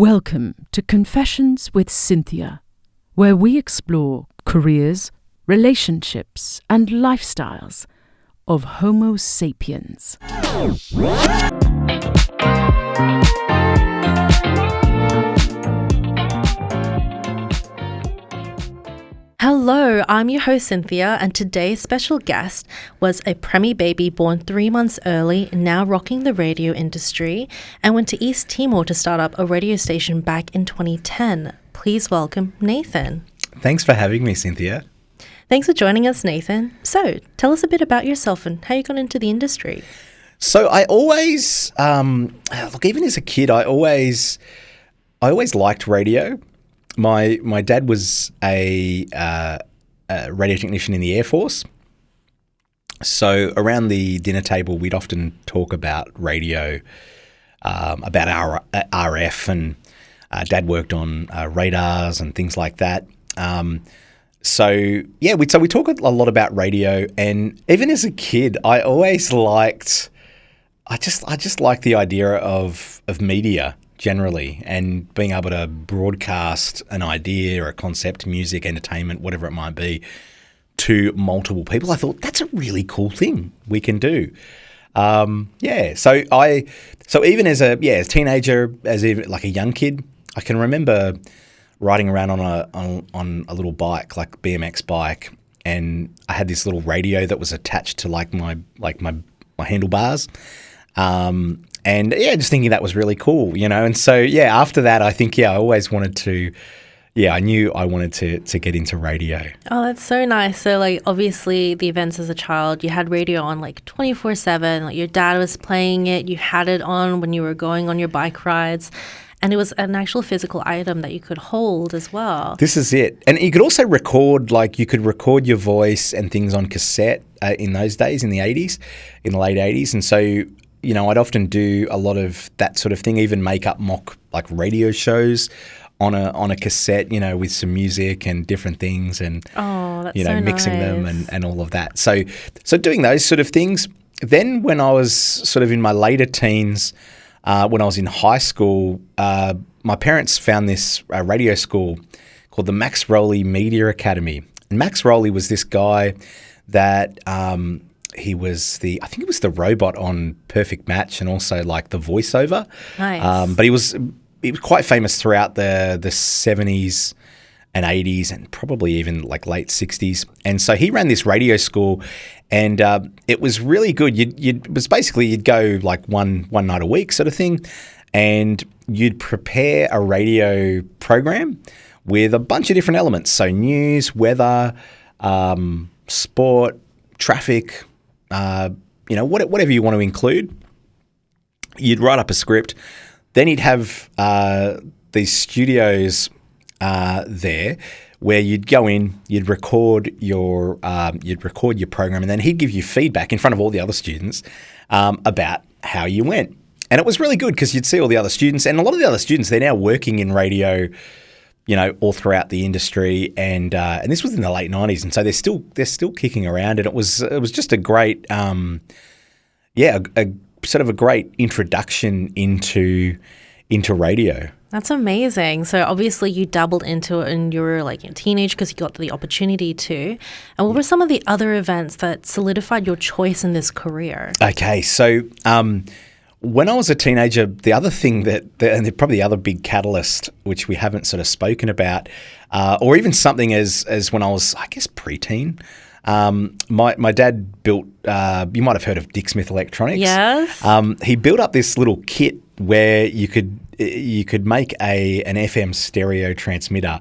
Welcome to Confessions with Cynthia, where we explore careers, relationships, and lifestyles of Homo sapiens. Hello, I'm your host Cynthia, and today's special guest was a preemie baby born 3 months early, now rocking the radio industry, and went to East Timor to start up a radio station back in 2010. Please welcome Nathan. Thanks for having me, Cynthia. Thanks for joining us, Nathan. So, tell us a bit about yourself and how you got into the industry. So I always, even as a kid, I always liked radio. My dad was a radio technician in the Air Force. So around the dinner table, we'd often talk about radio, about our RF, and Dad worked on radars and things like that. So we talk a lot about radio, and even as a kid, I always liked. I just liked the idea of media generally, and being able to broadcast an idea or a concept, music, entertainment, whatever it might be, to multiple people. I thought that's a really cool thing we can do. So even as a teenager, like a young kid, I can remember riding around on a little bike, like BMX bike, and I had this little radio that was attached to my handlebars. Just thinking that was really cool, And so, after that, I think, I always wanted to, I knew I wanted to get into radio. Oh, that's so nice. So, obviously, the events as a child, you had radio on, 24/7. Your dad was playing it. You had it on when you were going on your bike rides. And it was an actual physical item that you could hold as well. This is it. And you could also record, you could record your voice and things on cassette in those days, in the late 80s. And so, I'd often do a lot of that sort of thing, even make up mock radio shows on a cassette, with some music and different things, and mixing them and all of that. So doing those sort of things. Then when I was sort of in my later teens, when I was in high school, my parents found this radio school called the Max Rowley Media Academy. And Max Rowley was this guy that he was I think he was the robot on Perfect Match, and also the voiceover. Nice. But he was quite famous throughout the 70s and 80s, and probably even late 60s. And so he ran this radio school, and it was really good. You'd go one night a week sort of thing, and you'd prepare a radio program with a bunch of different elements. So news, weather, sport, traffic, whatever you want to include. You'd write up a script. Then you'd have these studios there where you'd go in, you'd record your program, and then he'd give you feedback in front of all the other students about how you went. And it was really good because you'd see all the other students, and a lot of the other students, they're now working in radio, all throughout the industry, and this was in the late 90s, and so they're still kicking around, and it was just a great a sort of a great introduction into radio. That's amazing. So obviously you dabbled into it and you were a teenage because you got the opportunity to. And what were some of the other events that solidified your choice in this career? Okay, so when I was a teenager, the other thing and probably the other big catalyst, which we haven't sort of spoken about, or even something as when I was, I guess, preteen, my dad built, you might have heard of Dick Smith Electronics. Yes. He built up this little kit where you could make an FM stereo transmitter,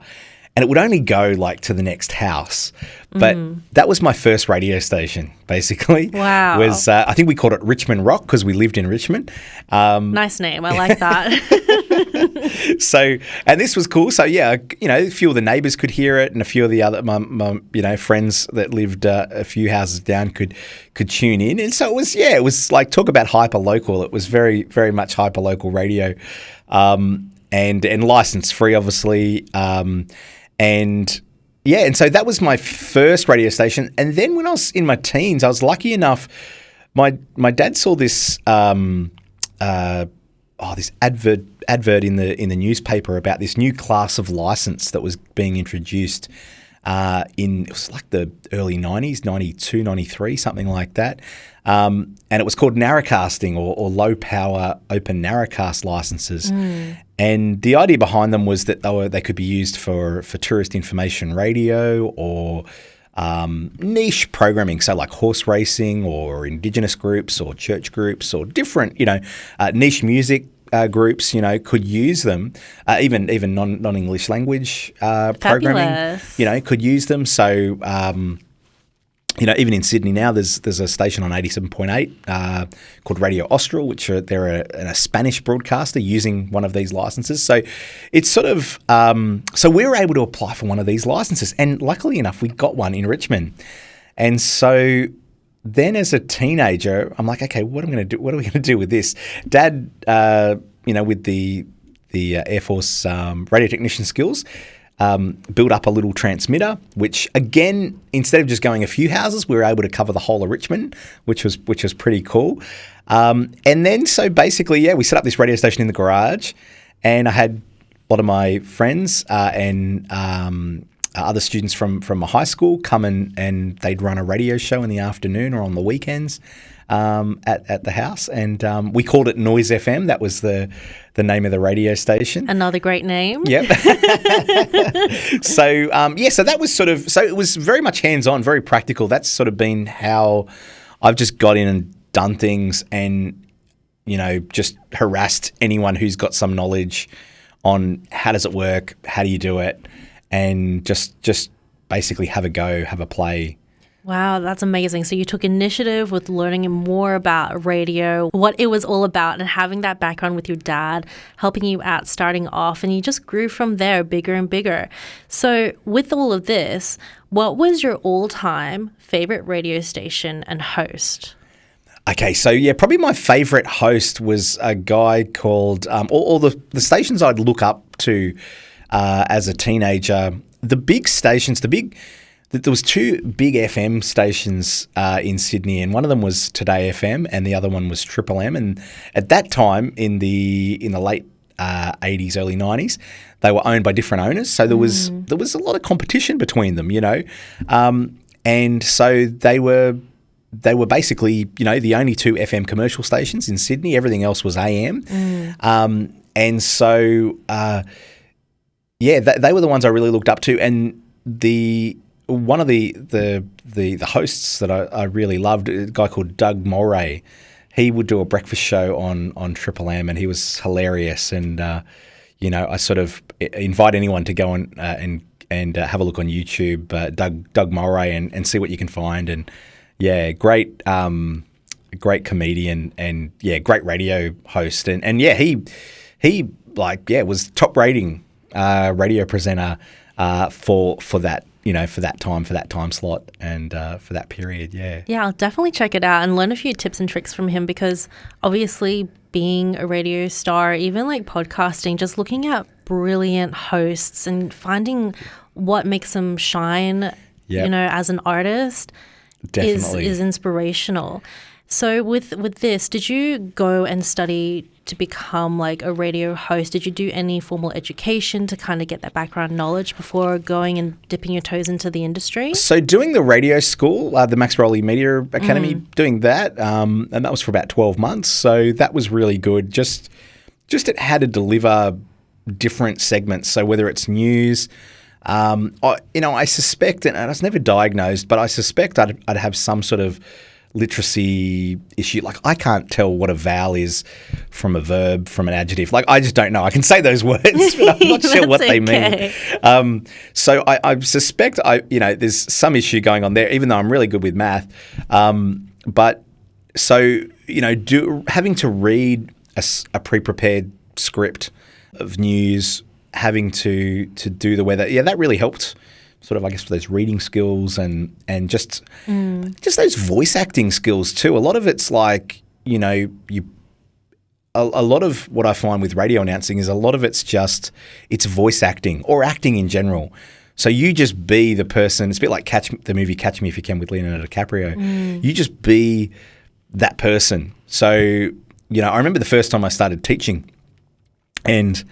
and it would only go to the next house. But that was my first radio station, basically. Wow. I think we called it Richmond Rock because we lived in Richmond. Nice name. I like that. So, and this was cool. So, a few of the neighbours could hear it, and a few of the other, my friends that lived a few houses down could tune in. And so it was talk about hyper local. It was very, very much hyper local radio, and license free, obviously. And so that was my first radio station. And then when I was in my teens, I was lucky enough, my dad saw this this advert in the newspaper about this new class of license that was being introduced it was like the early 90s, 92, 93, something like that. And it was called narrowcasting or low power open narrowcast licenses. And the idea behind them was that they could be used for tourist information radio or niche programming, so like horse racing or Indigenous groups or church groups or different, niche music groups, could use them. Even non-English language programming, could use them. So, even in Sydney now, there's a station on 87.8 called Radio Austral, which they're a Spanish broadcaster using one of these licenses. So it's sort of so we were able to apply for one of these licenses, and luckily enough, we got one in Richmond. And so then, as a teenager, I'm like, okay, what am I going to do? What are we going to do with this? Dad, with the Air Force radio technician skills. Built up a little transmitter, which again, instead of just going a few houses, we were able to cover the whole of Richmond, which was pretty cool. And then, so basically, we set up this radio station in the garage, and I had a lot of my friends and other students from my high school come and they'd run a radio show in the afternoon or on the weekends at the house, and we called it Noise FM. That was the name of the radio station. Another great name. Yep. So that was so it was very much hands-on, very practical. That's sort of been how I've just got in and done things, and just harassed anyone who's got some knowledge on how does it work, how do you do it, and just basically have a go, have a play. Wow, that's amazing. So you took initiative with learning more about radio, what it was all about, and having that background with your dad, helping you out starting off, and you just grew from there bigger and bigger. So with all of this, what was your all-time favorite radio station and host? Okay, so probably my favourite host was a guy called, all the stations I'd look up to as a teenager, the big stations, there was two big FM stations in Sydney, and one of them was Today FM, and the other one was Triple M. And at that time, in the late 80s, early 90s, they were owned by different owners. So there was a lot of competition between them, and so they were basically the only two FM commercial stations in Sydney. Everything else was AM, and so they were the ones I really looked up to, and one of the hosts that I really loved, a guy called Doug Moray, he would do a breakfast show on Triple M, and he was hilarious. And I sort of invite anyone to go on and have a look on YouTube, Doug Moray, and see what you can find. And great comedian, and great radio host. And he was top rating radio presenter for that. For that time slot, and for that period, Yeah, I'll definitely check it out and learn a few tips and tricks from him, because obviously being a radio star, even like podcasting, just looking at brilliant hosts and finding what makes them shine, as an artist is inspirational. So with this, did you go and study to become like a radio host? Did you do any formal education to kind of get that background knowledge before going and dipping your toes into the industry? So doing the radio school, the Max Rowley Media Academy, doing that, and that was for about 12 months. So that was really good. Just it had to deliver different segments. So whether it's news, I suspect, and I was never diagnosed, but I suspect I'd have some sort of literacy issue. Like, I can't tell what a vowel is from a verb, from an adjective. Like, I just don't know. I can say those words, but I'm not sure what they mean. So I suspect there's some issue going on there, even though I'm really good with math. But so, having to read a pre-prepared script of news, having to do the weather, that really helped. Sort of, I guess, for those reading skills and just those voice acting skills too. A lot of it's like, a lot of what I find with radio announcing is a lot of it's voice acting or acting in general. So you just be the person. It's a bit like the movie Catch Me If You Can with Leonardo DiCaprio. You just be that person. So I remember the first time I started teaching, and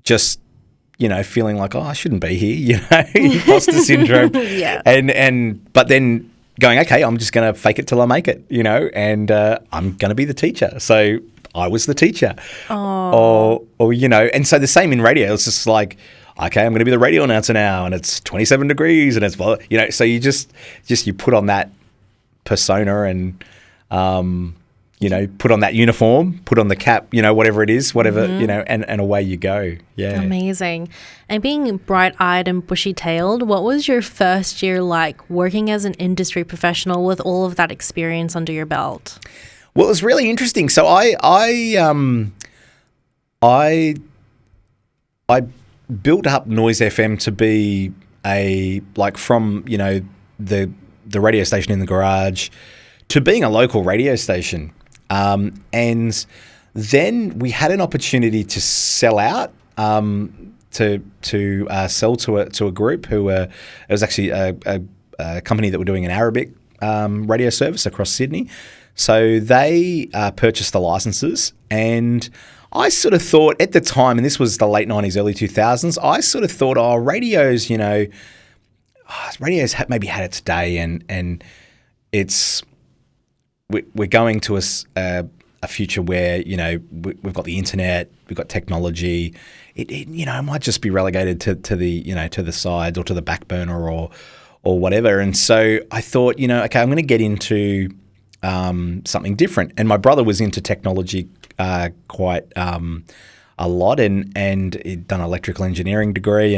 just feeling like, I shouldn't be here, imposter syndrome. Yeah. But then going, okay, I'm just going to fake it till I make it, and I'm going to be the teacher. So I was the teacher. Or and so the same in radio. It's just like, okay, I'm going to be the radio announcer now, and it's 27 degrees, and it's, so you just you put on that persona and, put on that uniform, put on the cap, whatever it is, and away you go. Yeah. Amazing. And being bright-eyed and bushy-tailed, what was your first year like working as an industry professional with all of that experience under your belt? Well, it was really interesting. So I built up Noise FM to be from the radio station in the garage to being a local radio station. And then we had an opportunity to sell out, to sell to a group who it was actually a company that were doing an Arabic radio service across Sydney. So they purchased the licenses, and I sort of thought at the time, and this was the late 90s, early 2000s, I sort of thought, radio's, radio's maybe had its day, and it's we're going to a future where we've got the internet, we've got technology. It might just be relegated to the sides or to the back burner or whatever. And so I thought, okay, I'm going to get into something different. And my brother was into technology quite a lot, and he'd done an electrical engineering degree,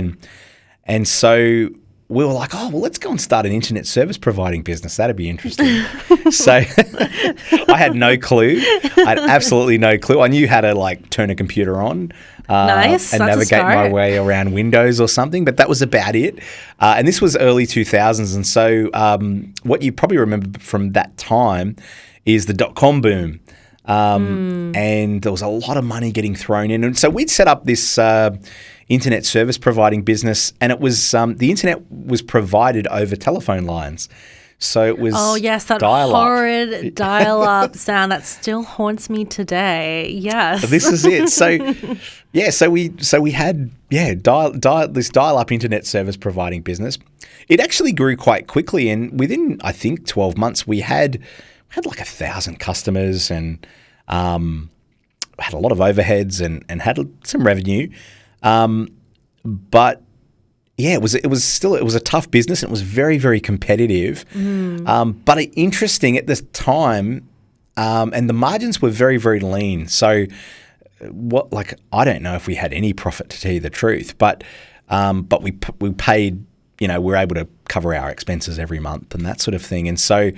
and so we were like, let's go and start an internet service providing business. That'd be interesting. So I had no clue. I had absolutely no clue. I knew how to turn a computer on nice. And That's navigate my way around Windows or something, but that was about it. And this was early 2000s. And so what you probably remember from that time is the .com boom. And there was a lot of money getting thrown in. And so we'd set up this internet service providing business, and it was the internet was provided over telephone lines. So it was that dial-up. Horrid dial-up sound that still haunts me today. Yes. This is it. So we had this dial-up internet service providing business. It actually grew quite quickly, and within I think 12 months we had like 1,000 customers, and had a lot of overheads and had some revenue. But yeah, it was a tough business, and it was very, very competitive. But interesting at this time, and the margins were very, very lean. So I don't know if we had any profit, to tell you the truth, but we paid, we were able to cover our expenses every month and that sort of thing. And so,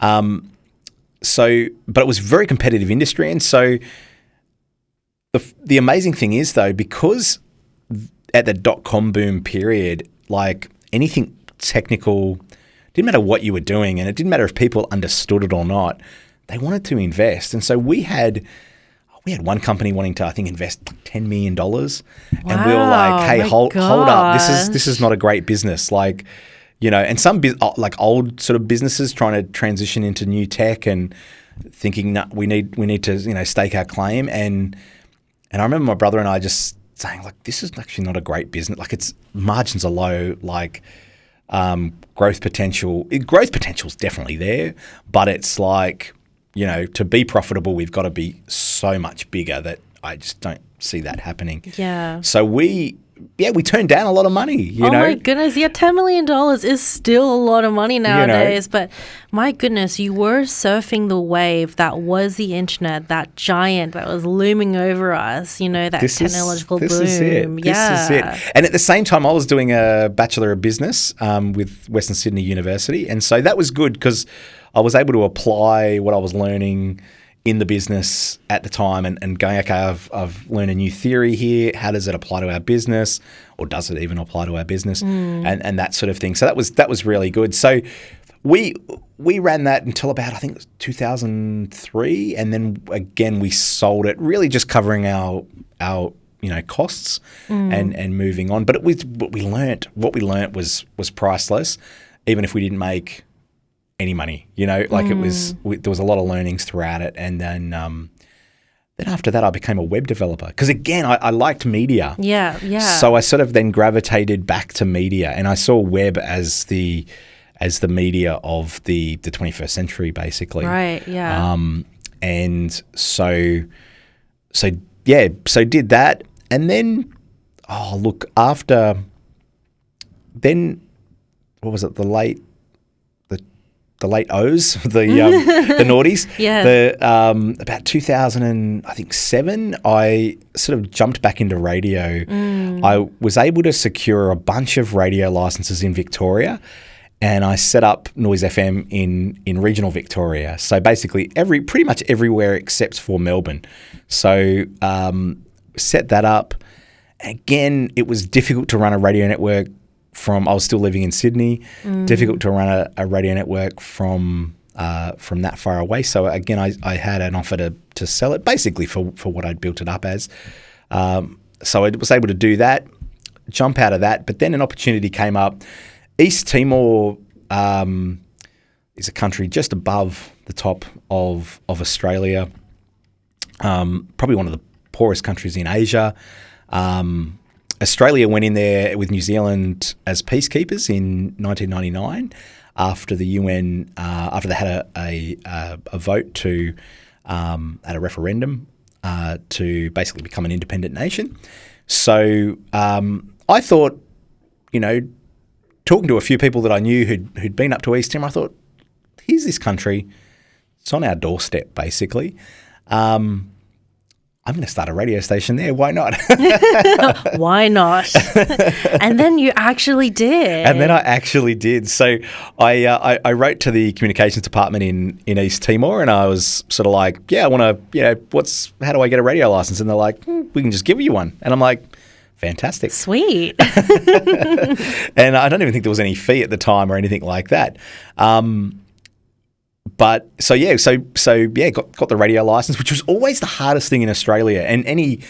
but it was a very competitive industry. And so the amazing thing is, though, because at the .com boom period, anything technical, didn't matter what you were doing, and it didn't matter if people understood it or not, they wanted to invest. And so we had one company wanting to, I think, invest $10 million. Wow, and we were like, hey, hold up. This is not a great business. And some old sort of businesses trying to transition into new tech and thinking, no, we need to, stake our claim. And I remember my brother and I just saying, this is actually not a great business. Its margins are low, growth potential. Growth potential is definitely there, but it's to be profitable, we've got to be so much bigger that I just don't see that happening. Yeah. So we turned down a lot of money, you know. My goodness. Yeah, $10 million is still a lot of money nowadays. But my goodness, you were surfing the wave that was the internet, that giant that was looming over us, that technological boom. This is it. And at the same time, I was doing a Bachelor of Business with Western Sydney University. And so that was good because I was able to apply what I was learning in the business at the time and going, okay, I've learned a new theory here. How does it apply to our business, or does it even apply to our business, and that sort of thing. So that was really good. So we ran that until about, I think it was 2003, and then again we sold it, really just covering our costs and moving on. But what we learnt was priceless, even if we didn't make any money. There was a lot of learnings throughout it, and then after that I became a web developer because again I liked media. Yeah. So I sort of then gravitated back to media, and I saw web as the media of the 21st century, basically. Right. Yeah. And so did that, and then after then, what was it? The late O's, the noughties. Yeah. About 2007, I sort of jumped back into radio. I was able to secure a bunch of radio licenses in Victoria, and I set up Noise FM in regional Victoria. So basically pretty much everywhere except for Melbourne. So set that up. Again, it was difficult to run a radio network I was still living in Sydney, difficult to run a radio network from that far away. So again, I had an offer to sell it basically for what I'd built it up as. So I was able to do that, jump out of that, but then an opportunity came up. East Timor is a country just above the top of Australia, probably one of the poorest countries in Asia. Australia went in there with New Zealand as peacekeepers in 1999 after the UN, after they had a vote at a referendum to basically become an independent nation. So I thought, talking to a few people that I knew who'd been up to East Timor, I thought, here's this country. It's on our doorstep, basically. I'm going to start a radio station there. Why not? Why not? And then you actually did. And then I actually did. So I wrote to the communications department in East Timor, and I was sort of like, yeah, I want to, how do I get a radio license? And they're like, we can just give you one. And I'm like, fantastic. Sweet. And I don't even think there was any fee at the time or anything like that. But got the radio license, which was always the hardest thing in Australia and any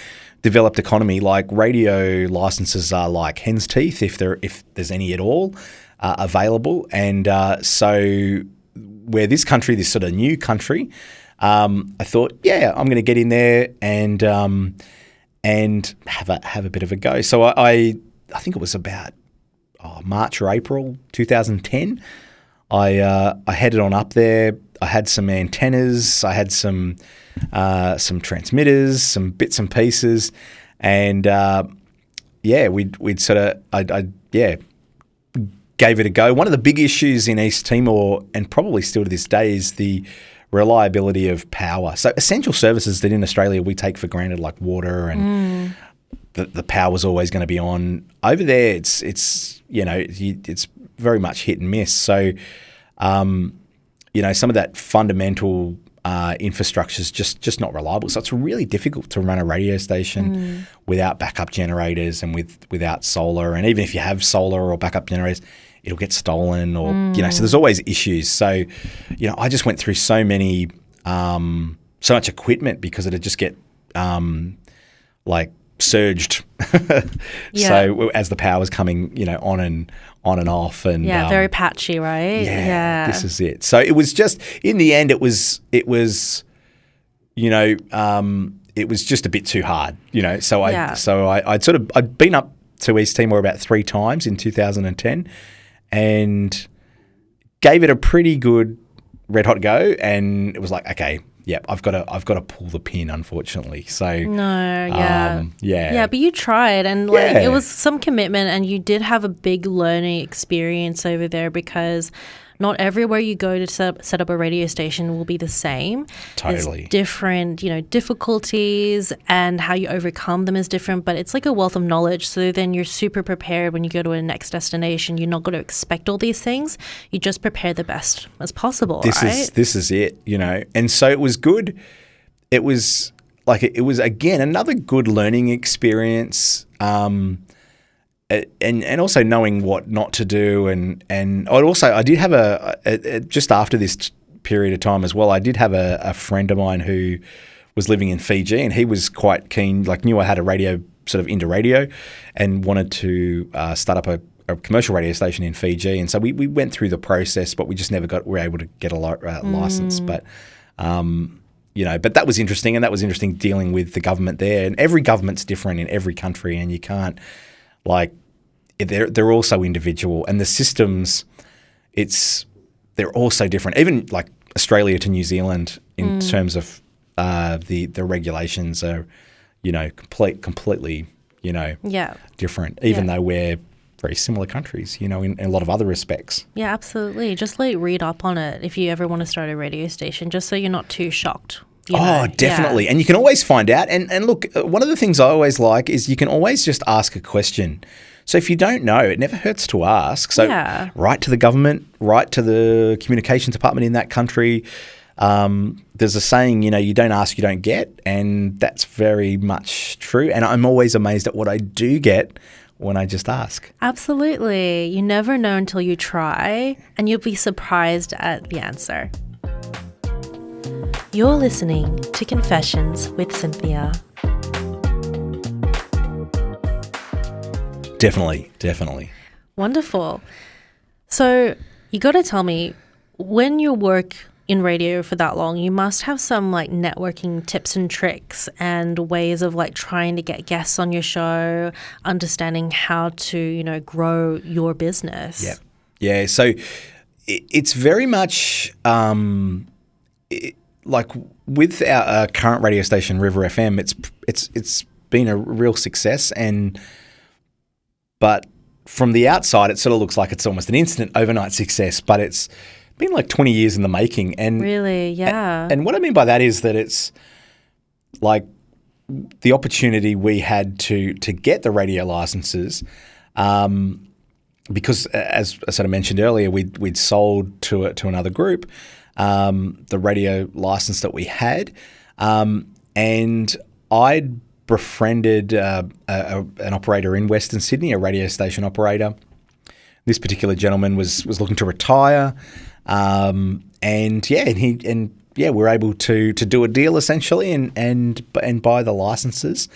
developed economy. Like radio licenses are like hen's teeth if there's any at all available. And so where this sort of new country, I thought, yeah, I'm going to get in there and have a bit of a go. So I think it was about March or April 2010. I headed on up there. I had some antennas. I had some transmitters, some bits and pieces, and we'd sort of I gave it a go. One of the big issues in East Timor, and probably still to this day, is the reliability of power. So essential services that in Australia we take for granted, like water and the power's always going to be on. Over there, it's very much hit and miss. So, some of that fundamental infrastructure is just not reliable. So it's really difficult to run a radio station without backup generators and without solar. And even if you have solar or backup generators, it'll get stolen or, so there's always issues. So, I just went through so much equipment because it'd just get surged. So as the power was coming, on and off, and very patchy, right? Yeah, this is it. So it was just in the end, it was just a bit too hard, So I'd been up to East Timor about 3 times in 2010, and gave it a pretty good red hot go, and it was like, okay. Yeah, I've got to pull the pin, unfortunately. So but you tried, and it was some commitment, and you did have a big learning experience over there because not everywhere you go to set up a radio station will be the same. Totally. There's different, difficulties, and how you overcome them is different, but it's like a wealth of knowledge. So then you're super prepared when you go to a next destination. You're not going to expect all these things. You just prepare the best as possible, right? This is it, And so it was good. It was again, another good learning experience. And also knowing what not to do, and I did have just after this period of time as well, I did have a friend of mine who was living in Fiji, and he was quite keen, knew I had a radio, sort of into radio, and wanted to start up a commercial radio station in Fiji, and so we went through the process, but we just never were able to get a license. But but that was interesting, and that was interesting dealing with the government there. And every government's different in every country, and you can't they're all so individual, and the systems they're all so different. Even like Australia to New Zealand in terms of the regulations are completely different, even though we're very similar countries, in a lot of other respects. Yeah, absolutely. Just read up on it if you ever want to start a radio station, just so you're not too shocked. Definitely. Yeah. And you can always find out. And look, one of the things I always like is you can always just ask a question. So if you don't know, it never hurts to ask. So write to the government, write to the communications department in that country. There's a saying, you don't ask, you don't get. And that's very much true. And I'm always amazed at what I do get when I just ask. Absolutely. You never know until you try, and you'll be surprised at the answer. You're listening to Confessions with Cynthia. Definitely. Wonderful. So you got to tell me, when you work in radio for that long, you must have some networking tips and tricks and ways of trying to get guests on your show, understanding how to, grow your business. Yeah. Yeah. So it's very much with our current radio station, River FM, it's been a real success, but from the outside, it sort of looks like it's almost an instant overnight success, but it's been 20 years in the making. And really, yeah. And what I mean by that is that it's the opportunity we had to get the radio licenses, because as I sort of mentioned earlier, we'd sold to another group the radio license that we had, and I'd befriended an operator in Western Sydney, a radio station operator. This particular gentleman was looking to retire, we were able to do a deal essentially and buy the licenses,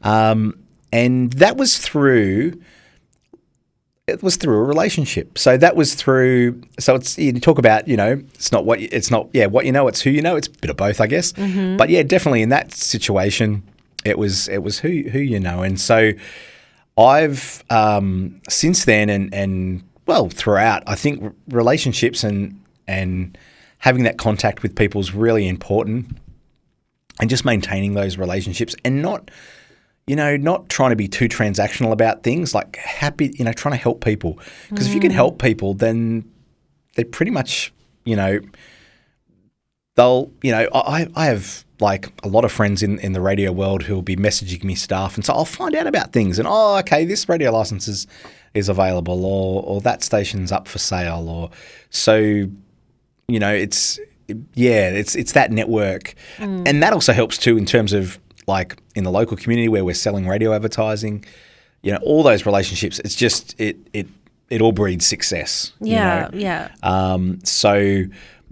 and that was through. It was through a relationship. So that was through. So it's, you talk about, it's not what you know, it's who you know. It's a bit of both, I guess. Mm-hmm. But yeah, definitely in that situation, it was who you know. And so I've since then and throughout, I think relationships and having that contact with people is really important, and just maintaining those relationships and not trying to be too transactional about things, trying to help people. Because if you can help people, then they pretty much, they'll, I have a lot of friends in the radio world who will be messaging me stuff. And so I'll find out about things and, okay, this radio license is available or that station's up for sale. Or so, it's that network. And that also helps too in terms of, in the local community where we're selling radio advertising, all those relationships, it's just, it all breeds success. Yeah.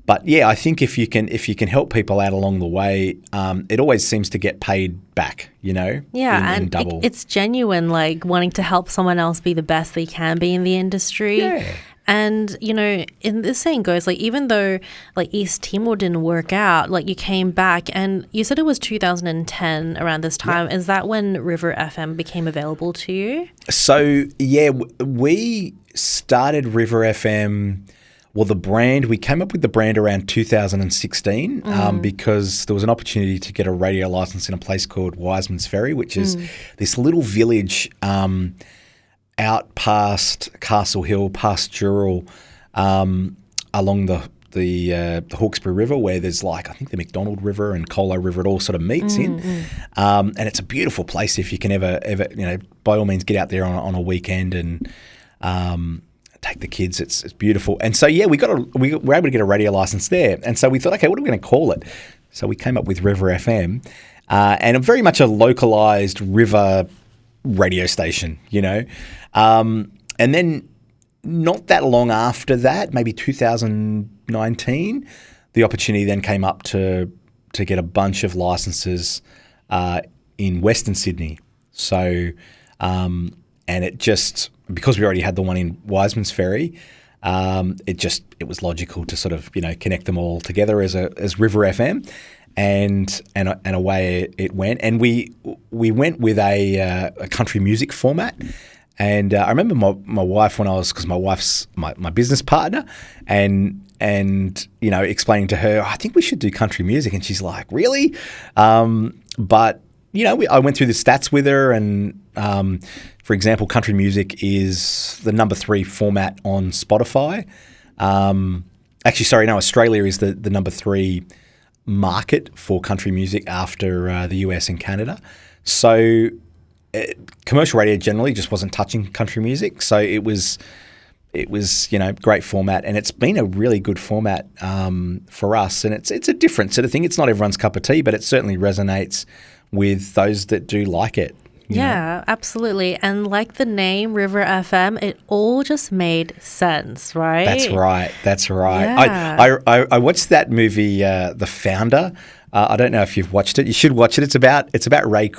But yeah, I think if you can help people out along the way, it always seems to get paid back, Yeah, in double. It's genuine, wanting to help someone else be the best they can be in the industry. Yeah. And, in this saying goes, even though, East Timor didn't work out, you came back and you said it was 2010 around this time. Yeah. Is that when River FM became available to you? So, yeah, we started River FM, the brand, we came up with the brand around 2016 because there was an opportunity to get a radio license in a place called Wiseman's Ferry, which is this little village out past Castle Hill, past Dural, along the Hawkesbury River, where there's I think the McDonald River and Colo River, it all sort of meets in. And it's a beautiful place if you can ever by all means get out there on a weekend and take the kids. It's beautiful. And so we were able to get a radio license there. And so we thought, okay, what are we going to call it? So we came up with River FM, and very much a localized river radio station, and then not that long after that, maybe 2019, the opportunity then came up to get a bunch of licenses in Western Sydney. So, it just, because we already had the one in Wiseman's Ferry, it was logical to sort of, connect them all together as River FM, and away it went. And we went with a country music format. And I remember my wife, because my wife's my business partner, and explaining to her, I think we should do country music, and she's like, really? But I went through the stats with her, and for example, country music is the number 3 format on Spotify. Australia is the number 3 market for country music after the US and Canada. So commercial radio generally just wasn't touching country music. So it was great format, and it's been a really good format for us. And it's a different sort of thing. It's not everyone's cup of tea, but it certainly resonates with those that do like it. Yeah, absolutely. And like the name River FM, it all just made sense, right? That's right. Yeah. I watched that movie, The Founder. I don't know if you've watched it. You should watch it. It's about Ray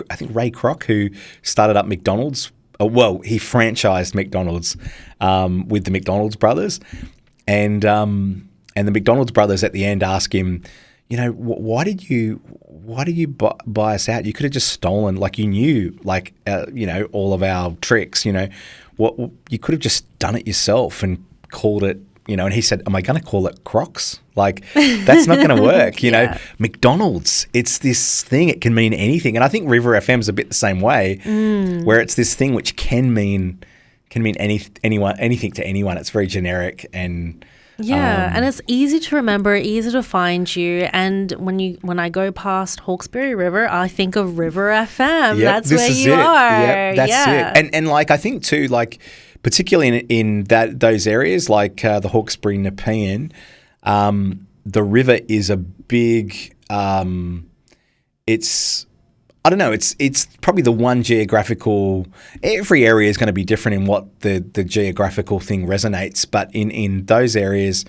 Croc, who started up McDonald's. He franchised McDonald's with the McDonald's brothers, and the McDonald's brothers at the end ask him, why did you buy us out? You could have just stolen, you knew, all of our tricks. What you could have just done it yourself and called it. And he said, am I going to call it Crocs? That's not going to work. Yeah. McDonald's, it's this thing. It can mean anything. And I think River FM is a bit the same way, where it's this thing which can mean anything to anyone. It's very generic and and it's easy to remember, easy to find you. And when I go past Hawkesbury River, I think of River FM. Yep, that's where you are. Yep, that's it. And I think too, particularly in those areas the Hawkesbury Nopanen, the river is a big. It's probably the one geographical. Every area is going to be different in what the geographical thing resonates, but in those areas,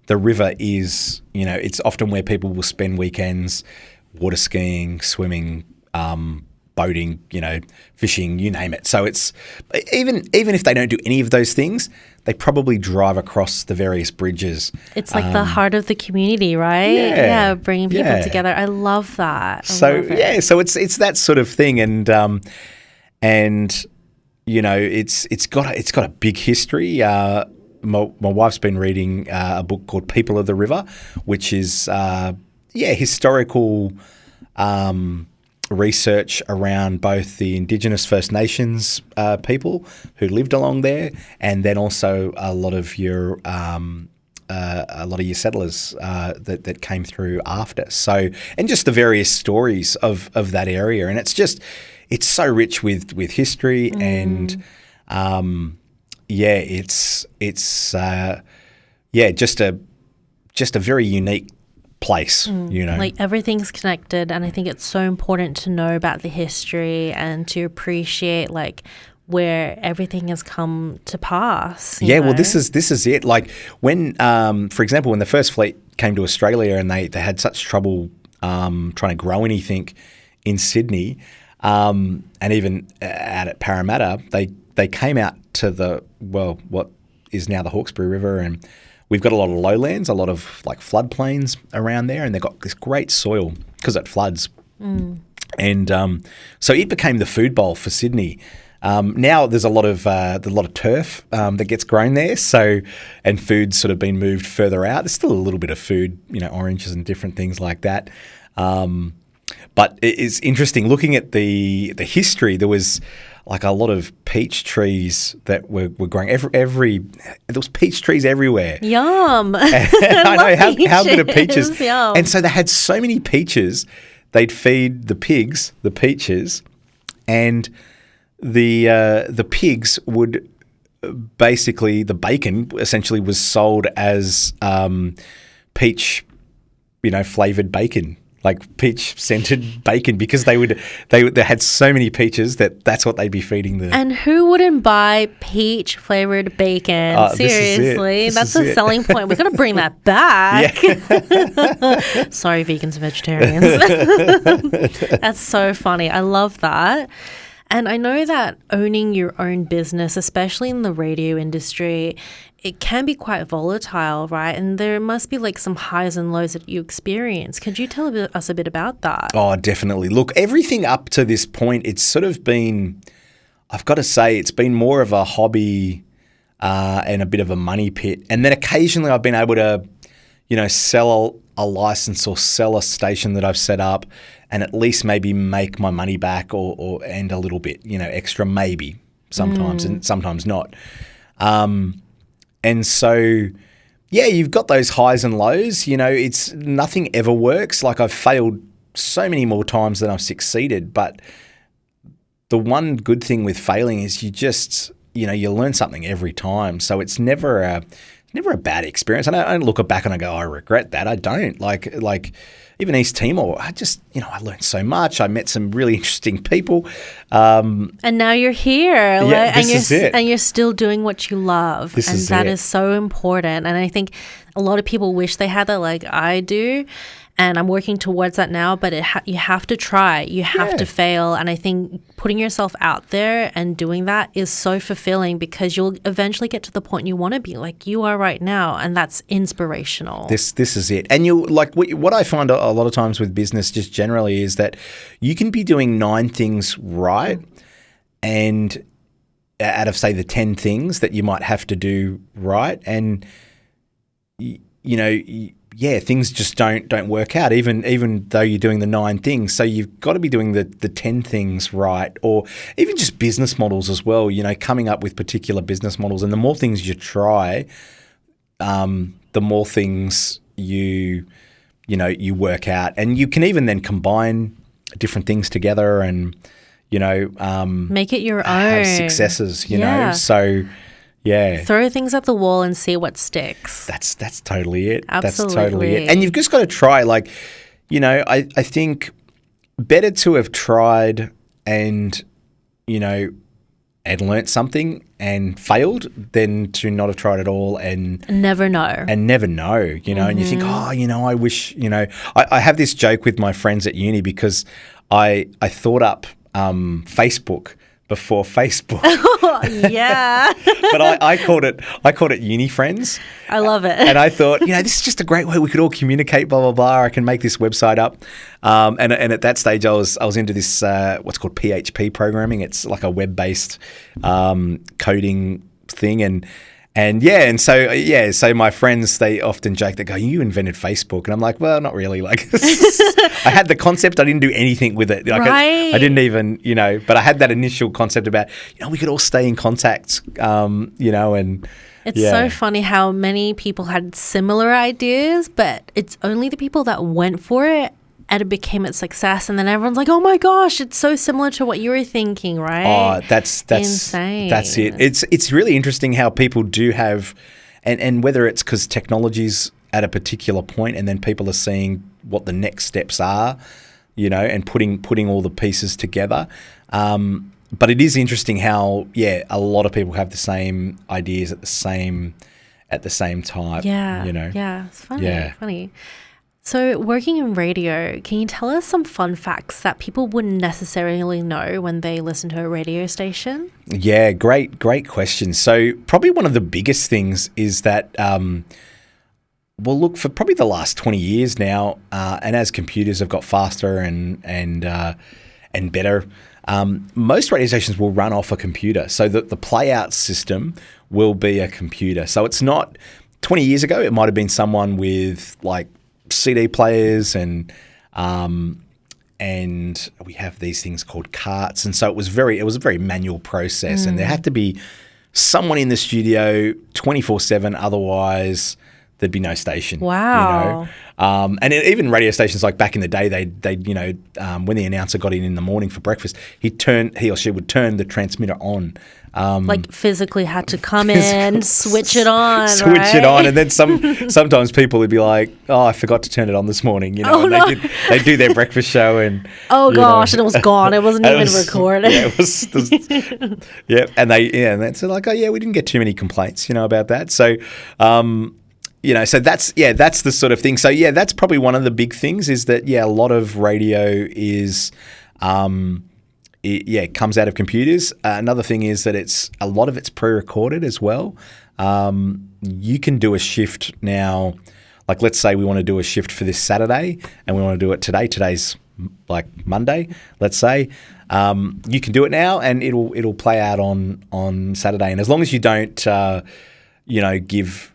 the river is it's often where people will spend weekends, water skiing, swimming, boating, fishing, you name it. So it's even if they don't do any of those things, they probably drive across the various bridges. It's like the heart of the community, right? Yeah, bringing people together. I love that. So it's that sort of thing, and it's got a big history. My wife's been reading a book called People of the River, which is historical research around both the Indigenous First Nations people who lived along there, and then also a lot of your settlers that came through after. So, and just the various stories of that area, and it's so rich with history and just a very unique place, everything's connected, and I think it's so important to know about the history and to appreciate where everything has come to pass. Well, this is it. When, for example, when the first fleet came to Australia and they had such trouble trying to grow anything in Sydney, and even out at Parramatta, they came out to what is now the Hawkesbury River, and we've got a lot of lowlands, a lot of floodplains around there, and they've got this great soil because it floods. And so it became the food bowl for Sydney. Now there's a lot of turf that gets grown there, and food's sort of been moved further out. There's still a little bit of food, oranges and different things like that. But it's interesting looking at the history. There was a lot of peach trees that were growing. There was peach trees everywhere. Yum! I know how good are peaches. Yum. And so they had so many peaches. They'd feed the pigs the peaches, and the pigs would basically, the bacon essentially was sold as peach, flavored bacon. Peach scented bacon, because they had so many peaches that's what they'd be feeding them. And who wouldn't buy peach flavored bacon? Seriously, that's a selling point. We've got to bring that back. Yeah. Sorry, vegans and vegetarians. That's so funny. I love that. And I know that owning your own business, especially in the radio industry, it can be quite volatile, right? And there must be like some highs and lows that you experience. Could you tell us a bit about that? Oh, definitely. Look, everything up to this point, it's sort of been, I've got to say, it's been more of a hobby and a bit of a money pit. And then occasionally I've been able to, sell a license or sell a station that I've set up and at least maybe make my money back or and a little bit, extra maybe sometimes and sometimes not. And so, yeah, you've got those highs and lows. It's nothing ever works. Like I've failed so many more times than I've succeeded. But the one good thing with failing is you just, you learn something every time. So it's never a bad experience. And I don't look back and I go, I regret that. I don't. Like even East Timor, I just, I learned so much. I met some really interesting people. And now you're here. Yeah, this is it. And you're still doing what you love. That is so important. And I think a lot of people wish they had that like I do. And I'm working towards that now, but you have to try. You have to fail. And I think putting yourself out there and doing that is so fulfilling because you'll eventually get to the point you want to be like you are right now. And that's inspirational. This is it. And you like what I find a lot of times with business just generally is that you can be doing 9 things right and out of, say, the 10 things that you might have to do right. And, things just don't work out, even though you're doing the 9 things. So you've got to be doing the 10 things right, or even just business models as well, coming up with particular business models. And the more things you try, the more things you work out. And you can even then combine different things together and, make it your own. Have successes, you know. So yeah. Throw things at the wall and see what sticks. That's totally it. Absolutely. That's totally it. And you've just got to try. Like, I think better to have tried and, and learnt something and failed than to not have tried at all and never know. And you think, I wish, I have this joke with my friends at uni because I thought up Facebook before Facebook. Yeah. But I called it Uni Friends. I love it. And I thought, this is just a great way we could all communicate, blah, blah, blah. I can make this website up. And at that stage I was into this what's called PHP programming. It's like a web-based coding thing so my friends, they often joke, they go, you invented Facebook. And I'm like, well, not really. Like, I had the concept. I didn't do anything with it. Like, right. I didn't even, but I had that initial concept about, we could all stay in contact, and it's so funny how many people had similar ideas, but it's only the people that went for it and it became a success, and then everyone's like, "Oh my gosh, it's so similar to what you were thinking, right?" Oh, that's insane. That's it. It's really interesting how people do have, and whether it's because technology's at a particular point, and then people are seeing what the next steps are, and putting all the pieces together. But it is interesting how a lot of people have the same ideas at the same time. Yeah, it's funny. Yeah. Funny. So working in radio, can you tell us some fun facts that people wouldn't necessarily know when they listen to a radio station? Yeah, great question. So probably one of the biggest things is that, look, for probably the last 20 years now, and as computers have got faster and better, most radio stations will run off a computer. So the play-out system will be a computer. So it's not, 20 years ago, it might have been someone with like CD players and we have these things called carts, and so it was a very manual process, and there had to be someone in the studio 24/7, otherwise there'd be no station. Wow. And even radio stations, like back in the day, they when the announcer got in the morning for breakfast, he or she would turn the transmitter on. Like physically had to come in, switch it on, it on, and then sometimes people would be like, "Oh, I forgot to turn it on this morning," They do their breakfast show and and it was gone. It wasn't even recorded. Yeah, it was. And so like, oh yeah, we didn't get too many complaints, about that. So. So that's the sort of thing. So that's probably one of the big things is that a lot of radio is it comes out of computers. Another thing is that a lot of it's pre-recorded as well. You can do a shift now. Like, let's say we want to do a shift for this Saturday and we want to do it today. Today's like Monday, let's say. You can do it now and it'll play out on Saturday. And as long as you don't, give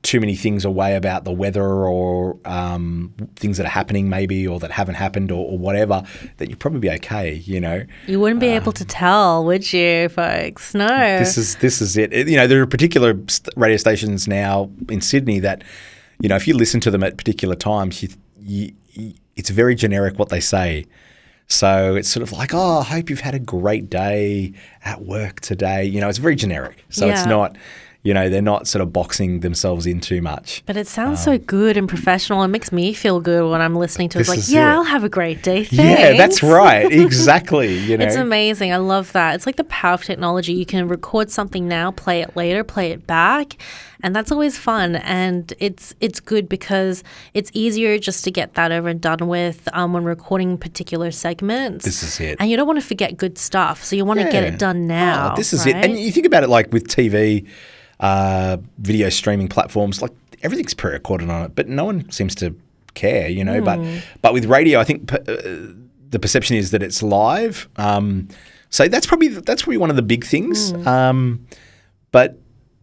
too many things away about the weather or things that are happening maybe or that haven't happened or whatever, that you'll probably be okay, You wouldn't be able to tell, would you, folks? No. This is it. There are particular radio stations now in Sydney that, if you listen to them at particular times, it's very generic what they say. So it's sort of like, I hope you've had a great day at work today. It's very generic. So It's not, they're not sort of boxing themselves in too much. But it sounds so good and professional. It makes me feel good when I'm listening to it. It's like, I'll have a great day. Thanks. Yeah, that's right. Exactly. It's amazing. I love that. It's like the power of technology. You can record something now, play it later, play it back. And that's always fun. And it's good because it's easier just to get that over and done with when recording particular segments. This is it. And you don't want to forget good stuff. So you want to get it done now. This is it. And you think about it like with TV, video streaming platforms, like everything's pre-recorded on it, but no one seems to care, But with radio, I think the perception is that it's live. So that's probably one of the big things. But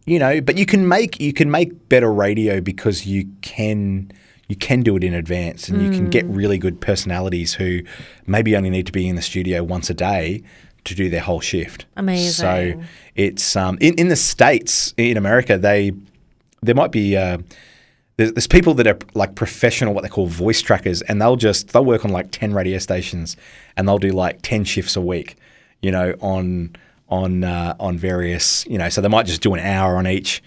you can make better radio because you can do it in advance, and you can get really good personalities who maybe only need to be in the studio once a day to do their whole shift. Amazing. So it's in the States, in America, there might be there's people that are like professional, what they call voice trackers, and they'll work on like 10 radio stations, and they'll do like 10 shifts a week, on various, so they might just do an hour on each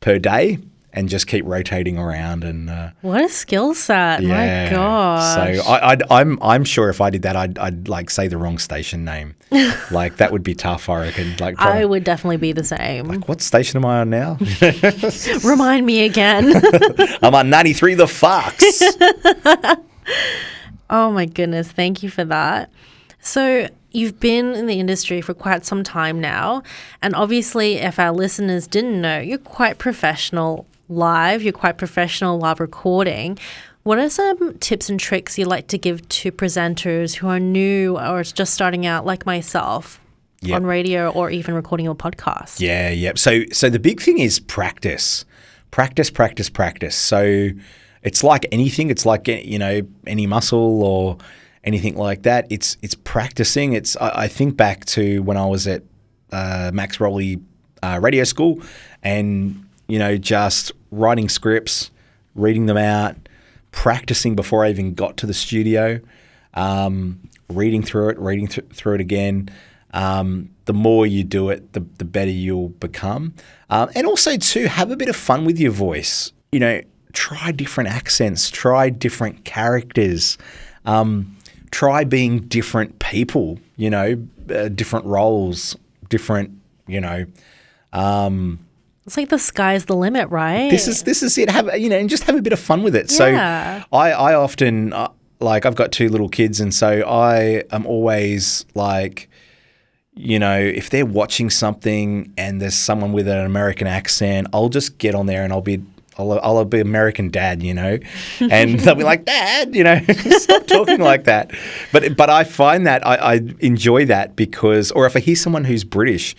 per day and just keep rotating around. And what a skill set! My gosh. So I'm sure if I did that, I'd like say the wrong station name. Like that would be tough, I reckon. Like I would definitely be the same. Like, what station am I on now? Remind me again. I'm on 93 The Fox. Oh my goodness! Thank you for that. So you've been in the industry for quite some time now, and obviously if our listeners didn't know, you're quite professional live, you're quite professional while recording. What are some tips and tricks you like to give to presenters who are new or just starting out like myself on radio or even recording your podcast? Yeah. So the big thing is practice. Practice. So it's like anything. It's like, any muscle or anything like that. It's practicing. I think back to when I was at Max Rowley radio school and, just writing scripts, reading them out, practicing before I even got to the studio, reading through it again. The more you do it, the better you'll become. And also to have a bit of fun with your voice. Try different accents, try different characters, try being different people, different roles, different, It's like the sky's the limit, right? This is it. And just have a bit of fun with it. Yeah. So I often I've got 2 little kids, and so I am always like, if they're watching something and there's someone with an American accent, I'll just get on there and I'll be American dad, and they'll be like, Dad, stop talking like that. But I find that I enjoy that because, or if I hear someone who's British,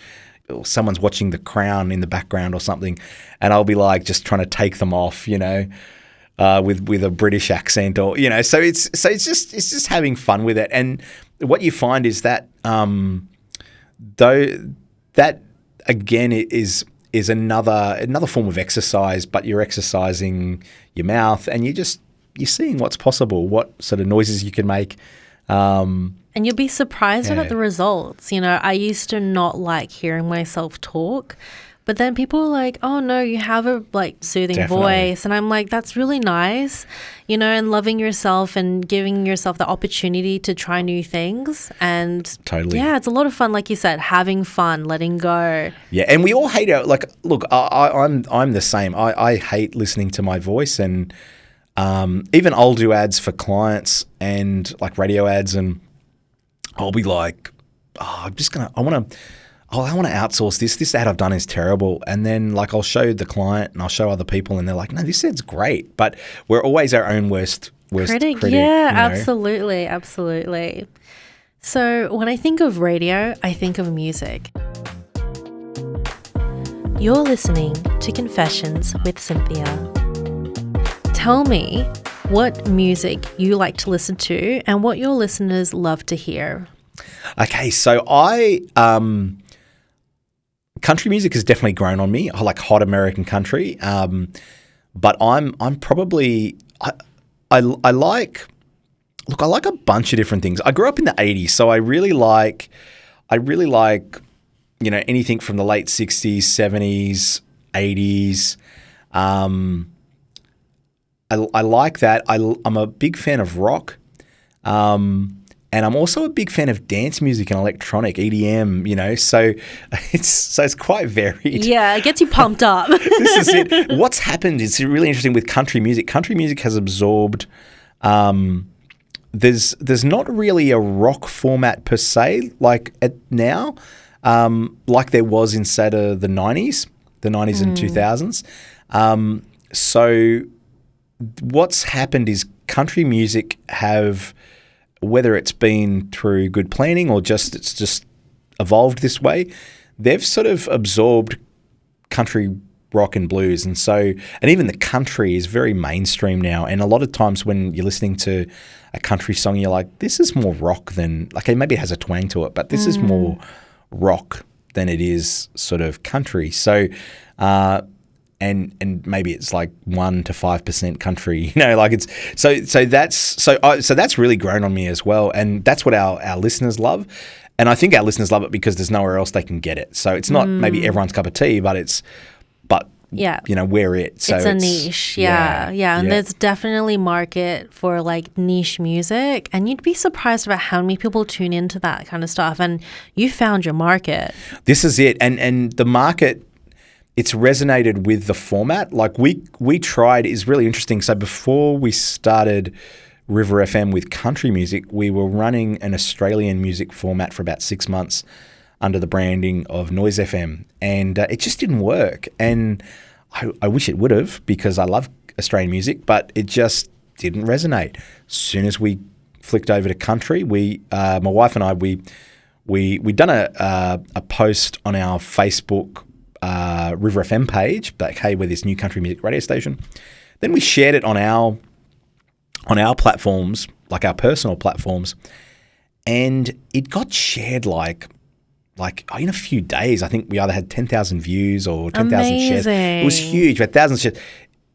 or someone's watching The Crown in the background or something, and I'll be like just trying to take them off, with a British accent, or so it's just having fun with it. And what you find is that that again is another form of exercise, but you're exercising your mouth and you're seeing what's possible, what sort of noises you can make. And you'll be surprised at the results. I used to not like hearing myself talk, but then people are like, oh no, you have a soothing voice. And I'm like, that's really nice, and loving yourself and giving yourself the opportunity to try new things. And totally. Yeah, it's a lot of fun. Like you said, having fun, letting go. Yeah. And we all hate it. Like, look, I'm the same. I hate listening to my voice, and even I'll do ads for clients and like radio ads, and I'll be like, I want to outsource this. This ad I've done is terrible. And then like I'll show the client and I'll show other people and they're like, no, this ad's great. But we're always our own worst critic. Yeah, absolutely. Absolutely. So when I think of radio, I think of music. You're listening to Confessions with Cynthia. Tell me what music you like to listen to and what your listeners love to hear. Okay, so country music has definitely grown on me. I like hot American country, but I'm probably I like a bunch of different things. I grew up in the 80s, so I really like anything from the late 60s, 70s, 80s. I like that. I'm a big fan of rock. And I'm also a big fan of dance music and electronic, EDM, so it's quite varied. Yeah, it gets you pumped up. This is it. What's happened is really interesting with country music. Country music has absorbed there's not really a rock format per se like now, like there was in say the 90s and 2000s. So what's happened is country music have, whether it's been through good planning or it's just evolved this way, they've sort of absorbed country rock and blues. And even the country is very mainstream now. And a lot of times when you're listening to a country song, you're like, this is more rock than, okay, maybe it has a twang to it, but this is more rock than it is sort of country. So, and maybe it's like 1% to 5% country, like it's so that's really grown on me as well, and that's what our listeners love, and I think our listeners love it because there's nowhere else they can get it. So it's not maybe everyone's cup of tea, but we're it. So it's a niche, and there's definitely market for like niche music, and you'd be surprised about how many people tune into that kind of stuff, and you found your market. This is it, and the market. It's resonated with the format. Like we tried, is really interesting. So before we started River FM with country music, we were running an Australian music format for about 6 months under the branding of Noise FM, and it just didn't work. And I wish it would have, because I love Australian music, but it just didn't resonate. As soon as we flicked over to country, my wife and I, we'd done a post on our Facebook River FM page, like, hey, we're this new country music radio station. Then we shared it on our platforms, like our personal platforms, and it got shared like in a few days. I think we either had 10,000 views or 10,000 shares. It was huge. We had thousands of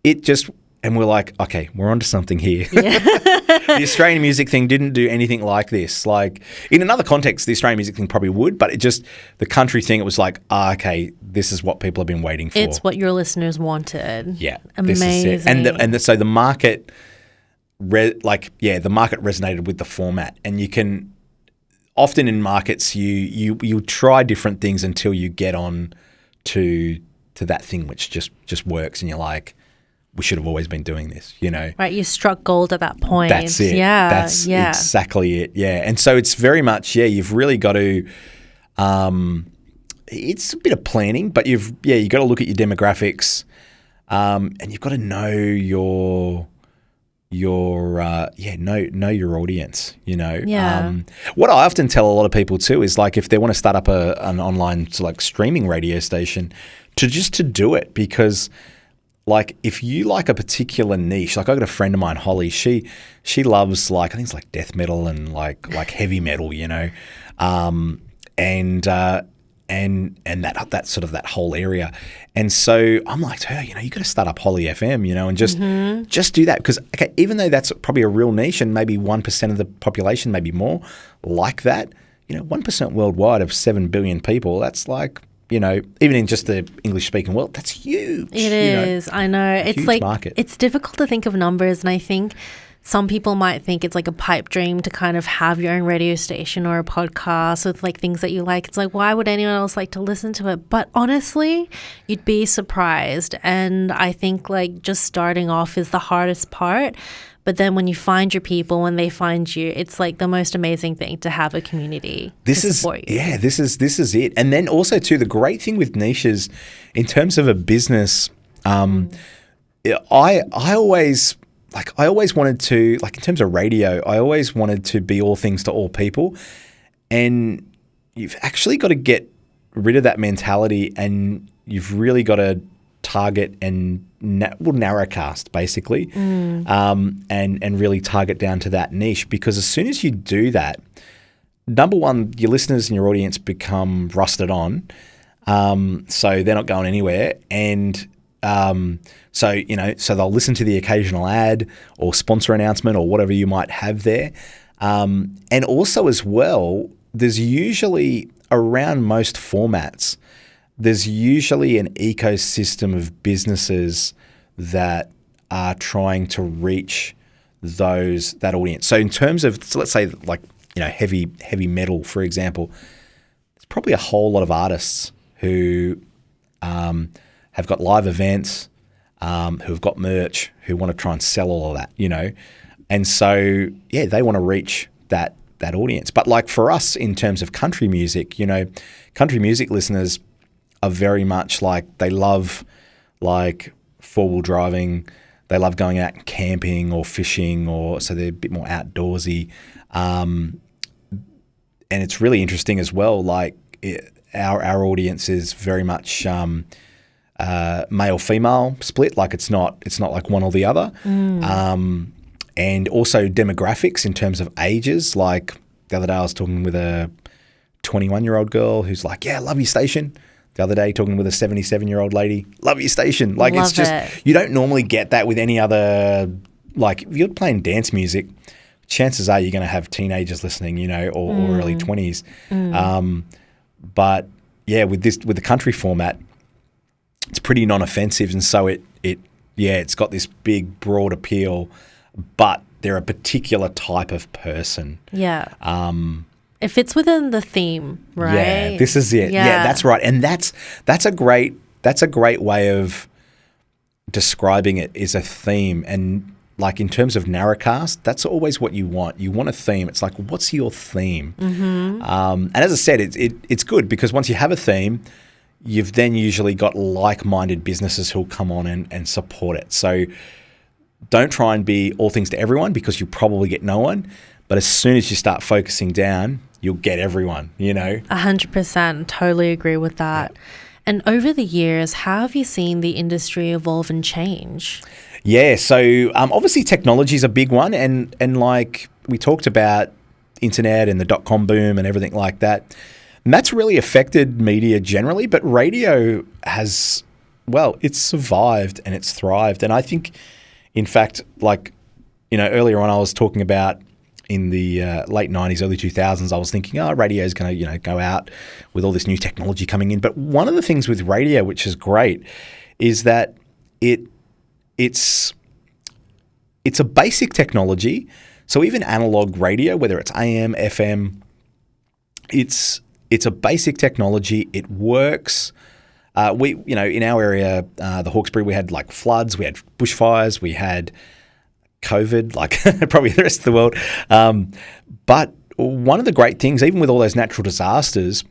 shares. And we're like, okay, we're onto something here. Yeah. The Australian music thing didn't do anything like this. Like in another context, the Australian music thing probably would, but the country thing, it was like, okay, this is what people have been waiting for. It's what your listeners wanted. Yeah, amazing. This is it. So the market, the market resonated with the format, and you can often in markets you try different things until you get on to that thing which just works, and you're like, we should have always been doing this, Right, you struck gold at that point. That's it. Yeah, that's exactly it. Yeah, and so it's very much you've really got to. It's a bit of planning, but you've got to look at your demographics, and you've got to know your audience. Yeah. What I often tell a lot of people too is like if they want to start up an online streaming radio station, to do it, because. Like if you like a particular niche, like I got a friend of mine, Holly, she loves I think it's like death metal and like heavy metal, and that sort of that whole area. And so I'm like to her, you got to start up Holly FM, and just do that, because okay, even though that's probably a real niche and maybe 1% of the population, maybe more like that, 1% worldwide of 7 billion people, that's like. Even in just the English-speaking world, that's huge. It is. I know. It's huge like market. It's difficult to think of numbers, and I think some people might think it's like a pipe dream to kind of have your own radio station or a podcast with like things that you like. It's like, why would anyone else like to listen to it? But honestly, you'd be surprised. And I think like just starting off is the hardest part. But then when you find your people, when they find you, it's like the most amazing thing to have a community to support you. Yeah, this is it. And then also too, the great thing with niches in terms of a business, I always wanted to, like in terms of radio, I always wanted to be all things to all people. And you've actually got to get rid of that mentality, and you've really got to target and narrowcast basically, and really target down to that niche, because as soon as you do that, number one, your listeners and your audience become rusted on, so they're not going anywhere, and so they'll listen to the occasional ad or sponsor announcement or whatever you might have there, and also as well, there's usually around most formats, there's usually an ecosystem of businesses that are trying to reach that audience. So in terms of, let's say like, heavy metal, for example, there's probably a whole lot of artists who have got live events, who've got merch, who want to try and sell all of that, And so, yeah, they want to reach that audience. But like for us in terms of country music, country music listeners are very much like, they love like four-wheel driving, they love going out and camping or fishing, or so they're a bit more outdoorsy. And it's really interesting as well, like our audience is very much male-female split, like it's not like one or the other. And also demographics in terms of ages. Like the other day I was talking with a 21-year-old girl who's like, yeah, love your station. The other day talking with a 77-year-old lady, love your station. Like love it's just, it. You don't normally get that with any other, like if you're playing dance music, chances are you're going to have teenagers listening, or early 20s. But yeah, with the country format, it's pretty non-offensive. And so it's got this big, broad appeal, but they're a particular type of person. Yeah. It fits within the theme, right? Yeah, this is it. Yeah, that's right. And that's a great way of describing it, is a theme. And like in terms of narrowcast, that's always what you want. You want a theme. It's like, what's your theme? And as I said, it's good because once you have a theme, you've then usually got like-minded businesses who'll come on and support it. So don't try and be all things to everyone, because you'll probably get no one. But as soon as you start focusing down, you'll get everyone, 100%. Totally agree with that. Yeah. And over the years, how have you seen the industry evolve and change? Yeah, so obviously technology is a big one. And like we talked about internet and the dot-com boom and everything like that. And that's really affected media generally. But radio has, it's survived and it's thrived. And I think, in fact, like, earlier on I was talking about in the late 90s, early 2000s, I was thinking, radio is going to, go out with all this new technology coming in. But one of the things with radio, which is great, is that it's a basic technology. So even analog radio, whether it's AM, FM, it's a basic technology. It works. We, in our area, the Hawkesbury, we had like floods, we had bushfires, we had COVID, like probably the rest of the world. But one of the great things, even with all those natural disasters,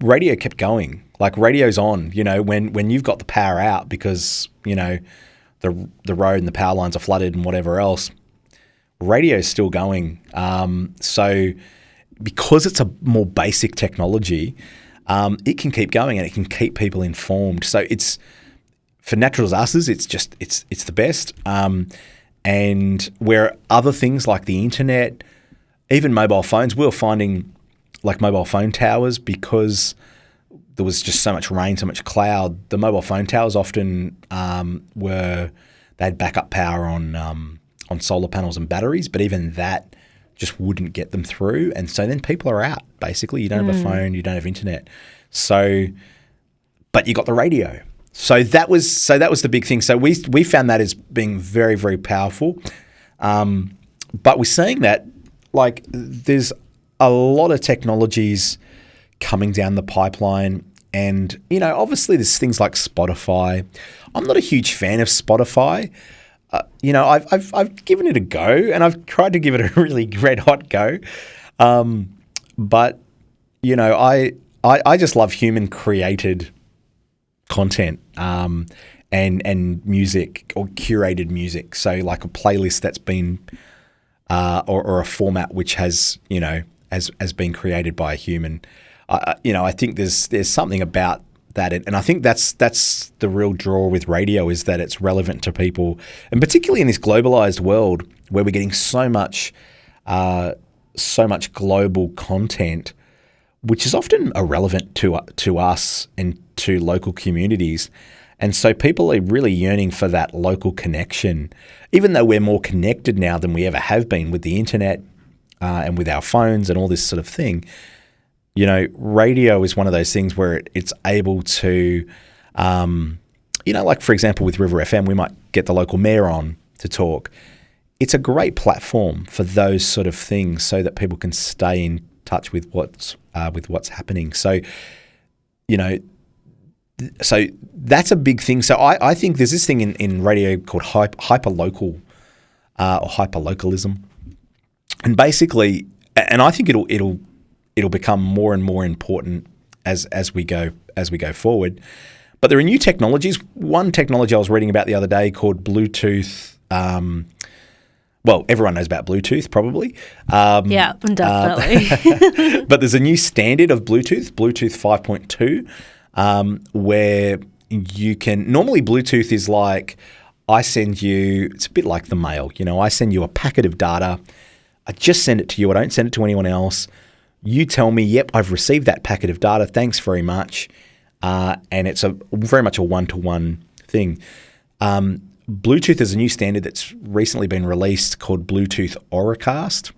radio kept going. Like radio's on, when you've got the power out because, the road and the power lines are flooded and whatever else, radio's still going. So because it's a more basic technology, it can keep going and it can keep people informed. So it's, for natural disasters, it's the best. And where other things like the internet, even mobile phones, we were finding like mobile phone towers, because there was just so much rain, so much cloud. The mobile phone towers often they had backup power on solar panels and batteries, but even that just wouldn't get them through. And so then people are out. Basically, you don't have a phone, you don't have internet. So, but you got the radio. So that was the big thing. So we found that as being very, very powerful. But we're seeing that like there's a lot of technologies coming down the pipeline, and obviously there's things like Spotify. I'm not a huge fan of Spotify. I've given it a go, and I've tried to give it a really red hot go, but I just love human created content and music or curated music. So like a playlist that's been or a format which has been created by a human. I think there's something about that, and I think that's the real draw with radio, is that it's relevant to people, and particularly in this globalized world where we're getting so much global content, which is often irrelevant to us and to local communities. And so people are really yearning for that local connection, even though we're more connected now than we ever have been with the internet and with our phones and all this sort of thing. Radio is one of those things where it's able to, like for example with River FM, we might get the local mayor on to talk. It's a great platform for those sort of things, so that people can stay in touch with what's happening. So, so that's a big thing. So I think there's this thing in radio called hyperlocal or hyperlocalism, and basically, and I think it'll become more and more important as we go forward. But there are new technologies. One technology I was reading about the other day called Bluetooth. Well, everyone knows about Bluetooth, probably. Yeah, definitely. But there's a new standard of Bluetooth 5.2, where you can – normally Bluetooth is like I send you – it's a bit like the mail. I send you a packet of data. I just send it to you. I don't send it to anyone else. You tell me, yep, I've received that packet of data. Thanks very much. And it's very much a one-to-one thing. Bluetooth is a new standard that's recently been released called Bluetooth Auracast.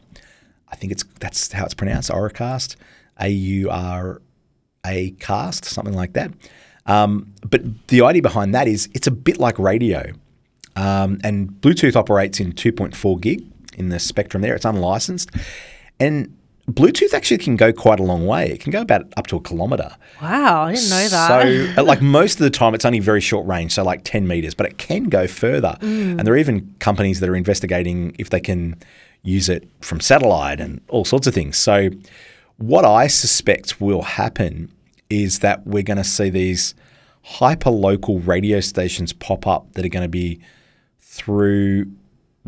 I think that's how it's pronounced, Auracast, A-U-R-A-cast, something like that. But the idea behind that is it's a bit like radio. And Bluetooth operates in 2.4 gig in the spectrum there. It's unlicensed. And Bluetooth actually can go quite a long way. It can go about up to a kilometre. Wow, I didn't know that. So, like most of the time, it's only very short range, so like 10 metres, but it can go further. And there are even companies that are investigating if they can use it from satellite and all sorts of things. So what I suspect will happen is that we're going to see these hyper-local radio stations pop up that are going to be through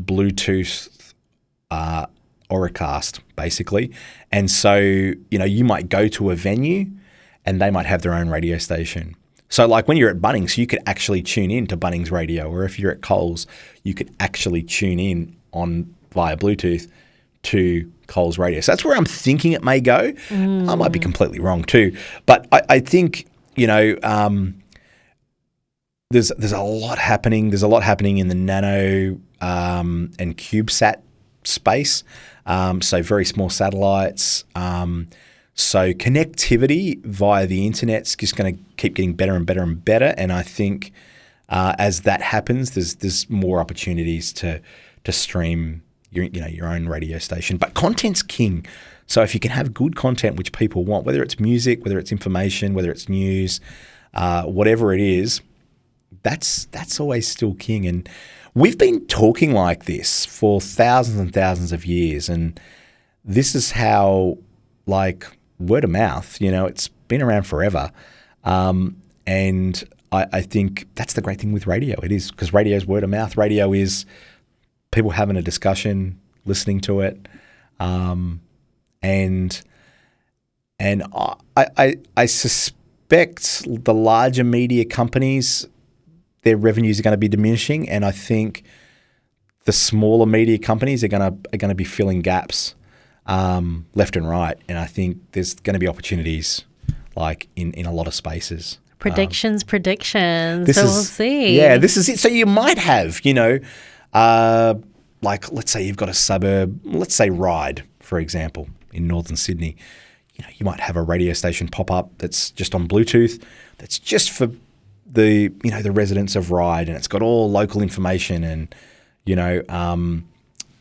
Bluetooth Auracast, basically. And so, you might go to a venue and they might have their own radio station. So like when you're at Bunnings, you could actually tune in to Bunnings radio, or if you're at Coles, you could actually tune in via Bluetooth to Coles radio. So that's where I'm thinking it may go. I might be completely wrong too. But I think, there's a lot happening. There's a lot happening in the nano and CubeSat space. So very small satellites. So connectivity via the internet's just going to keep getting better and better and better. And I think as that happens, there's more opportunities to stream your own radio station. But content's king. So if you can have good content which people want, whether it's music, whether it's information, whether it's news, whatever it is, that's always still king. And we've been talking like this for thousands and thousands of years, and this is how, like, word of mouth, it's been around forever. And I think that's the great thing with radio. It is, because radio is word of mouth. Radio is people having a discussion, listening to it. And I suspect the larger media companies, their revenues are going to be diminishing, and I think the smaller media companies are going to be filling gaps left and right. And I think there's going to be opportunities like in a lot of spaces. Predictions. So we'll see. Yeah, this is it. So you might have, like let's say you've got a suburb, let's say Ryde, for example, in northern Sydney. You might have a radio station pop up that's just on Bluetooth, that's just for the residents of Ryde, and it's got all local information and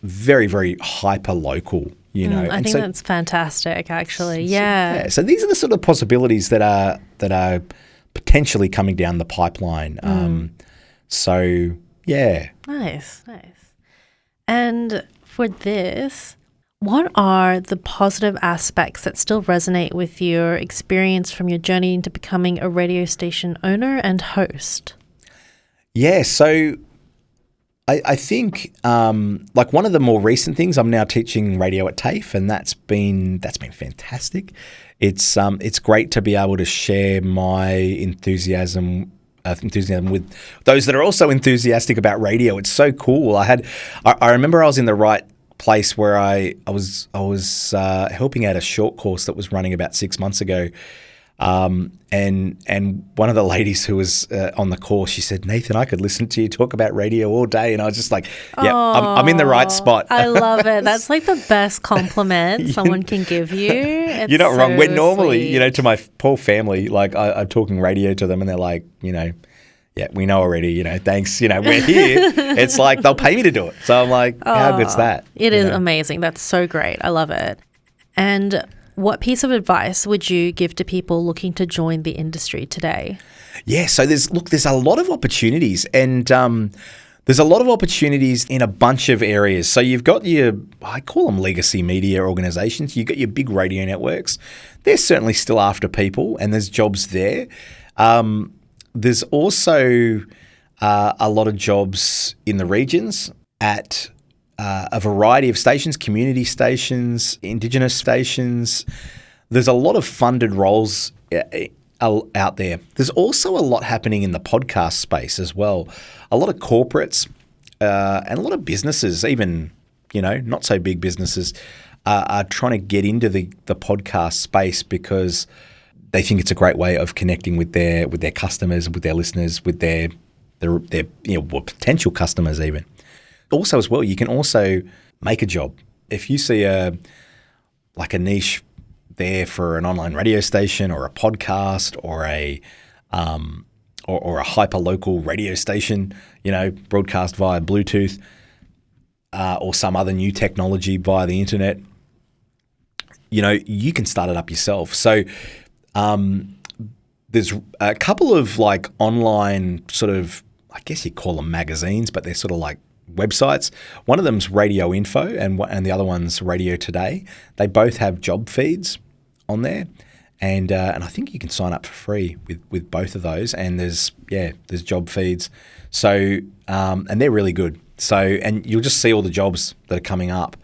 very, very hyper local. I think that's fantastic, actually. Yeah. So these are the sort of possibilities that are potentially coming down the pipeline. So Yeah. Nice. And for this, what are the positive aspects that still resonate with your experience from your journey into becoming a radio station owner and host? Yeah, so I think like one of the more recent things, I'm now teaching radio at TAFE, and that's been fantastic. It's great to be able to share my enthusiasm with those that are also enthusiastic about radio. It's so cool. I remember I was in the right place where I was helping out a short course that was running about 6 months ago. And one of the ladies who was on the course, she said, "Nathan, I could listen to you talk about radio all day." And I was just like, "Yeah, I'm in the right spot." I love it. That's like the best compliment someone can give you. It's You're not wrong. We're normally, sweet. to my poor family, like I'm talking radio to them, and they're like, "Yeah, we know already. Thanks. We're here." It's like they'll pay me to do it. So I'm like, how good's that? It is amazing. That's so great. I love it. And what piece of advice would you give to people looking to join the industry today? Yeah, so there's a lot of opportunities, and there's a lot of opportunities in a bunch of areas. So you've got I call them legacy media organisations. You've got your big radio networks. They're certainly still after people, and there's jobs there. There's also a lot of jobs in the regions at a variety of stations, community stations, Indigenous stations. There's a lot of funded roles out there. There's also a lot happening in the podcast space as well. A lot of corporates and a lot of businesses, even, not so big businesses, are trying to get into the podcast space because they think it's a great way of connecting with their customers, with their listeners, with their potential customers even. Also as well, you can also make a job. If you see a niche there for an online radio station or a podcast or a hyper local radio station, broadcast via Bluetooth or some other new technology via the internet, you can start it up yourself. So there's a couple of online sort of, I guess you call them magazines, but they're sort of like websites. One of them's Radio Info and the other one's Radio Today. They both have job feeds on there, and I think you can sign up for free with both of those. And there's job feeds. So and they're really good. So and you'll just see all the jobs that are coming up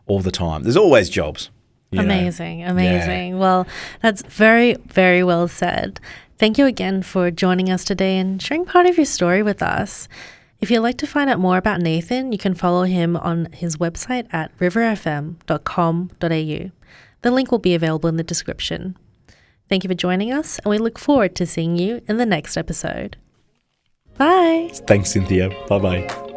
all the time. There's always jobs. Amazing. Yeah. Well, that's very, very well said. Thank you again for joining us today and sharing part of your story with us. If you'd like to find out more about Nathan, you can follow him on his website at riverfm.com.au. The link will be available in the description. Thank you for joining us, and we look forward to seeing you in the next episode. Bye. Thanks, Cynthia. Bye-bye.